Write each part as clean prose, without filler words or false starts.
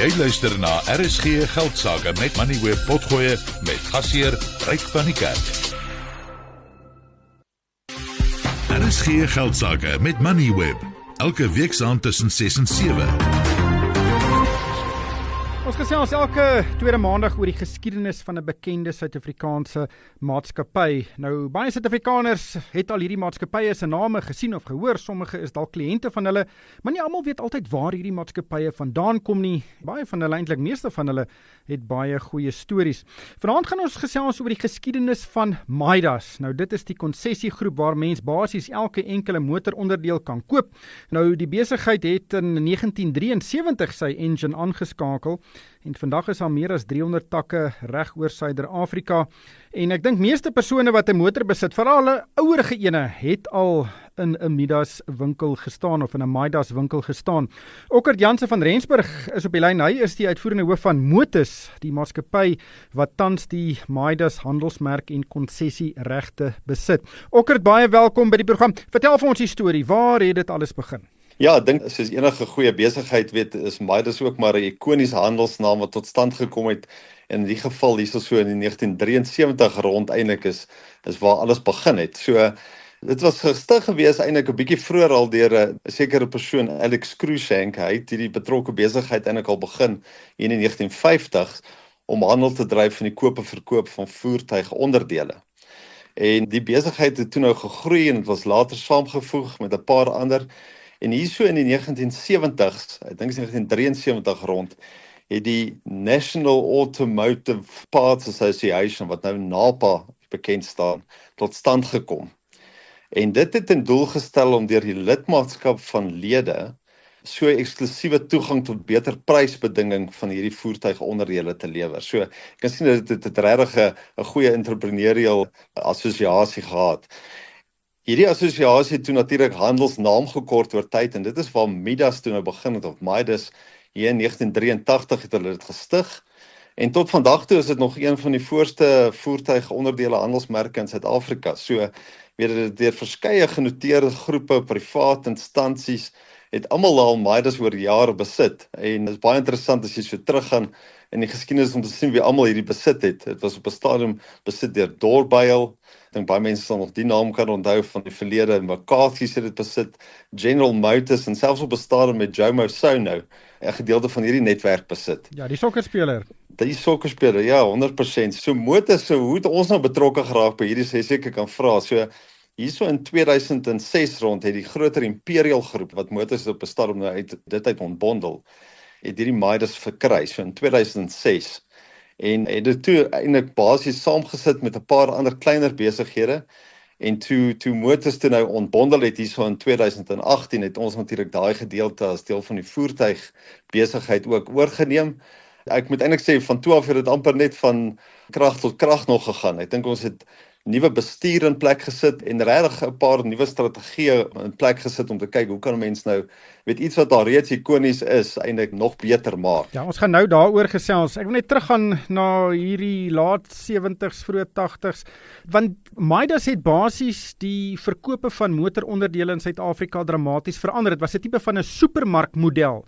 Jy luister na RSG Geldsaake met Moneyweb Potgoe met gasheer Ryk van die Kerk. RSG Geldsaake met Moneyweb. Elke week saam tussen 6 en 7. Ons gesels elke tweede maandag oor die geskiedenis van 'n bekende Suid-Afrikaanse maatskappy. Nou, baie Suid-Afrikaners het al hierdie maatskappye se name gesien of gehoor. Sommige is dalk kliënte van hulle, maar nie almal weet altyd waar hierdie maatskappye vandaan kom nie. Baie van hulle, eintlik meeste van hulle, het baie goeie stories. Vanaand gaan ons gesels oor die geskiedenis van Midas. Nou, dit is die konsessiegroep waar mens basies elke enkele motoronderdeel kan koop. Nou, die besigheid het in 1973 sy engine aangeskakel. En vandag is daar meer as 300 takke reg oor Suider-Afrika. En ek dink meeste persone wat 'n motor besit, veral 'n ouerige ene, het al in 'n Midas winkel gestaan of in 'n Midas winkel gestaan. Okkert Jansen van Rensburg is op die lyn. Hy is die uitvoerende hoof van Motus, die maatskappy wat tans die Midas handelsmerk en konsessieregte besit. Okkert, baie welkom by die program. Vertel vir ons die storie. Waar het dit alles begin? Ja, ek dink soos enige goeie besigheid weet, is Midas ook maar 'n ikoniese handelsnaam wat tot stand gekom het. In die geval hier so in die 1973 rond eintlik is waar alles begin het. So dit was gestig gewees eintlik 'n bietjie vroeër al deur 'n sekere persoon, Alex Cruikshank. Hy het hierdie betrokke besigheid eintlik al begin in die 1950s om handel te dryf van die koop en verkoop van voertuigonderdele. En die besigheid het toe nou gegroei en dit was later saamgevoeg met 'n paar ander. En hierso in die 1970s, ek dink 1973 rond, het die National Automotive Parts Association, wat nou NAPA bekend staan, tot stand gekom. En dit het ten doel gestel om deur die lidmaatskap van lede so eksklusiewe toegang tot beter prysbedinging van hierdie voertuigonderdele te lewer. So ek kan sien dat dit regtig 'n goeie entrepreneurial assosiasie gehad. Hierdie assosiasie het toe natuurlik handelsnaam gekort oor tyd en dit is waar Midas toe nou begin het, of Midas. Hier in 1983 het hulle dit gestig. En tot vandag toe is dit nog een van die voorste voertuigonderdele handelsmerke in Suid-Afrika. So weet dit deur verskeie genoteerde groepe, privaat instansies, het almal al Midas oor jare besit. En dit is baie interessant as jy so teruggaan in die geskiedenis om te sien wie almal hierdie besit het. Dit was op 'n stadium besit deur Dorbeil. Ek dink baie mense sal nog die naam kan onthou van die verlede. McCarthy's het dit besit, General Motors en selfs op 'n stadium met Jomo Sono 'n gedeelte van hierdie netwerk besit. Ja, die sokkerspeler. Die sokkerspeler, ja, 100%. So Motus, so hoe het ons nou betrokke geraak by hierdie, sê seker kan vra. So hierso in 2006 rond het die groter Imperial groep wat Motus op 'n stadium nou uit dit ontbondel, het hierdie Midas verkry so in 2006. En het dit toe eintlik basies saamgesit met 'n paar ander kleiner besighede. En toe Motus toe nou ontbondel het hierso in 2018, het ons natuurlik daai gedeelte as deel van die voertuig besigheid ook oorgeneem. Ek moet eintlik sê van toe af het dit amper net van krag tot krag nog gegaan. Ek dink ons het nuwe bestuur in plek gesit en regtig 'n paar nuwe strategieë in plek gesit om te kyk hoe kan mense nou iets wat al reeds ikonies is eintlik nog beter maak. Ja, ons gaan nou daaroor gesels. Ek wil net teruggaan na hierdie laat 70s, vroeë 80s, want Midas het basies die verkope van motoronderdele in Suid-Afrika dramaties verander. Dit was 'n tipe van 'n supermarkmodel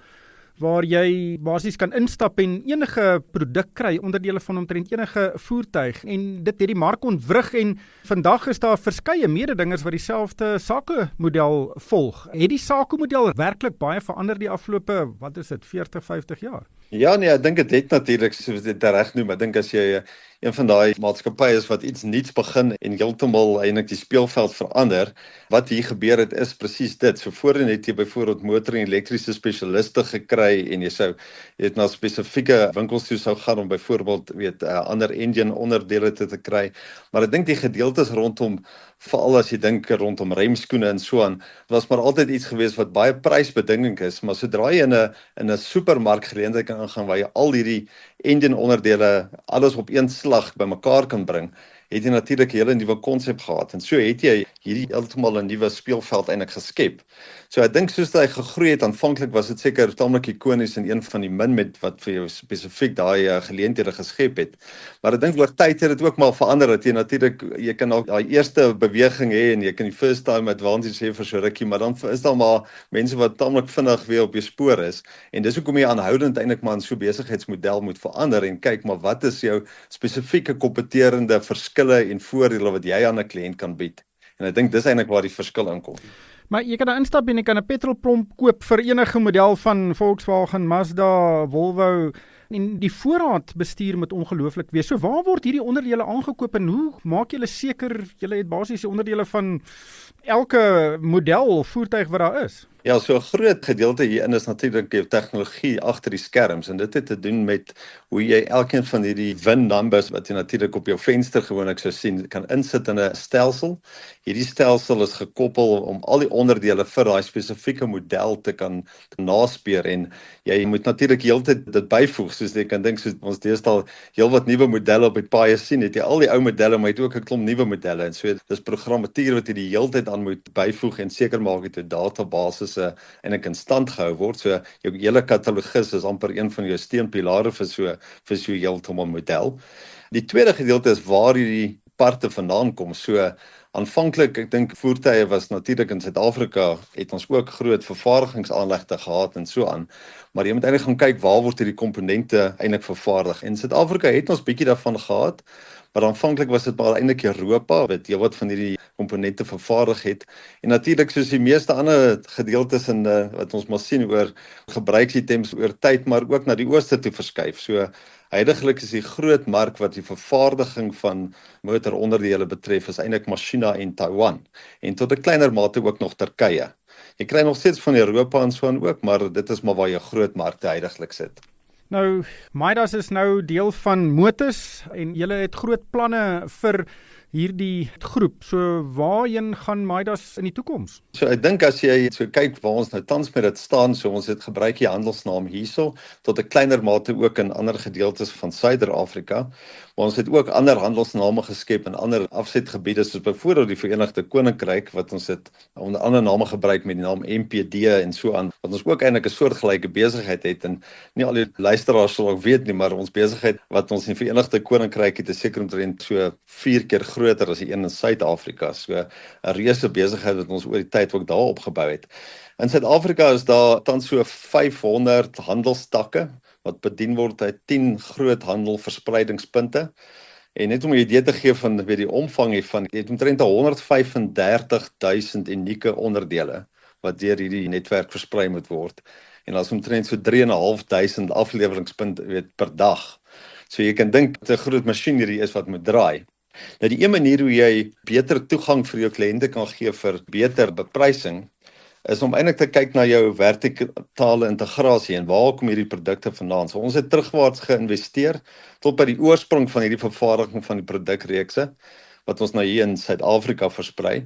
waar jy basies kan instap en enige produk kry, onderdele van omtrent enige voertuig, en dit het die mark ontwrig en vandag is daar verskeie mededingers wat dieselfde sakemodel volg. Het die sakemodel werklik baie verander die afgelope, 40, 50 jaar? Ja nee, ek dink dit het natuurlik, soos dit reg noem, ek dink as jy een van daai maatskappye is wat iets nuuts begin en heeltemal eintlik die speelveld verander, wat hier gebeur het is presies dit. So voorheen het jy byvoorbeeld motor en elektriese spesialiste gekry en jy het na spesifieke winkels toe sou gaan om byvoorbeeld ander engine onderdele te kry. Maar ek dink die gedeeltes rondom, veral as jy dink rondom remskoene en so aan, was maar altyd iets gewees wat baie prysbedingend is, maar sodra jy in 'n supermark geleentheid kan aangaan waar jy al hierdie engine onderdele alles op een slag bymekaar kan bring, het jy natuurlik 'n hele nuwe konsep gehad en so het jy hierdie heeltemal 'n nuwe speelveld eintlik geskep. So ek dink soos hy gegroei het, aanvanklik was dit seker taamlik ikonies en een van die min met wat vir jou spesifiek daai geleenthede geskep het. Maar ek dink oor tyd het dit ook maar verander dat jy natuurlik jy kan al daai eerste beweging hê en jy kan die first time advantage hê vir so rukkie, maar dan is daar maar mense wat taamlik vinnig weer op jou spoor is en dis hoekom jy aanhoudend eintlik maar in so 'n besigheidsmodel moet verander en kyk maar wat is jou spesifieke kompeterende verskille en voordele wat jy aan 'n kliënt kan bied. En ek dink dis eintlik waar die verskil inkom. Maar jy kan daar instap en jy kan 'n petrolpomp koop vir enige model van Volkswagen, Mazda, Volvo en die voorraadbestuur moet ongelooflik wees. So waar word hierdie onderdele aangekoop en hoe maak julle seker julle het basies die onderdele van elke model voertuig wat daar is? Ja, so 'n groot gedeelte hierin is natuurlik die tegnologie agter die skerms en dit het te doen met hoe jy elkeen van hierdie VIN numbers wat jy natuurlik op jou venster gewoonlik sou sien, kan insit in 'n stelsel. Hierdie stelsel is gekoppel om al die onderdele vir daai spesifieke model te kan naspeur en jy moet natuurlik heeltyd dit byvoeg, soos jy kan dink soos ons deesdae heelwat nuwe modelle op die paaie sien, het jy al die ou modelle, maar jy het ook 'n klomp nuwe modelle en so dis programmatuur wat jy die heeltyd aan moet byvoeg en seker maak dat 'n database eintlik in stand gehou word. So jou hele katalogus is amper een van jou steunpilare vir so heeltemal model. Die tweede gedeelte is waar hierdie parte vandaan kom. So aanvanklik, ek dink voertuie was natuurlik in Suid-Afrika het ons ook groot vervaardigingsaanlegte gehad en so aan. Maar jy moet eintlik gaan kyk waar word hierdie komponente eintlik vervaardig. En Suid-Afrika het ons bietjie daarvan gehad. Maar aanvanklik was dit maar eintlik Europa wat heelwat van hierdie komponente vervaardig het. En natuurlik soos die meeste ander gedeeltes in wat ons maar sien oor gebruiksitems oor tyd, maar ook na die ooste toe verskuif. So huidigelik is die groot mark wat die vervaardiging van motoronderdele betref is eintlik maar China en Taiwan. En tot 'n kleiner mate ook nog Turkye. Jy kry nog steeds van Europa en so aan ook, maar dit is maar waar jy groot markte huidigelik sit. Nou, Midas is nou deel van Motus en julle het groot planne vir hierdie groep. So waarheen gaan Midas in die toekoms? So ek dink as jy so kyk waar ons nou tans met dit staan, so ons het gebruik die handelsnaam hierso tot 'n kleiner mate ook in ander gedeeltes van Suider-Afrika. Maar ons het ook ander handelsname geskep in ander afsetgebiede soos byvoorbeeld die Verenigde Koninkryk wat ons het onder ander name gebruik met die naam MPD en so aan. Wat ons ook eintlik 'n soortgelyke besigheid het en nie al die luisteraars sal ook weet nie, maar ons besigheid wat ons in die Verenigde Koninkryk het is seker omtrent so 4 keer groter as die een in Suid-Afrika. So 'n reuse besigheid wat ons oor die tyd ook daar opgebou het. In Suid-Afrika is daar tans so 500 handelstakke wat bedien word uit 10 groot handelverspreidingspunte. En net om 'n idee te gee van weet die omvang hiervan, jy het omtrent 135.000 unieke onderdele wat deur hierdie netwerk versprei moet word. En daar's omtrent so 3.500 afleweringspunte per dag. So jy kan dink dat 'n groot masjien hierdie is wat moet draai. Nou die een manier hoe jy beter toegang vir jou kliënte kan gee vir beter beprysing is om eintlik te kyk na jou vertikale integrasie en waar kom hierdie produkte vandaan. So ons het terugwaarts geïnvesteer tot by die oorsprong van hierdie vervaardiging van die produkreekse wat ons nou hier in Suid-Afrika versprei.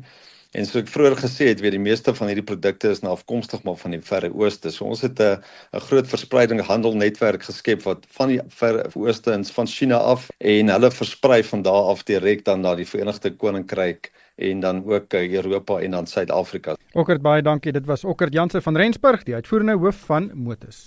En so ek vroeër gesê het, weet die meeste van hierdie produkte is nou afkomstig maar van die Verre Ooste. So ons het 'n groot verspreiding handelnetwerk geskep wat van die Verre Ooste en van China af en hulle versprei van daar af direk dan na die Verenigde Koninkryk en dan ook Europa en dan Suid-Afrika. Okkert, baie dankie. Dit was Okkert Jansen van Rensburg, die uitvoerende hoof van Motus.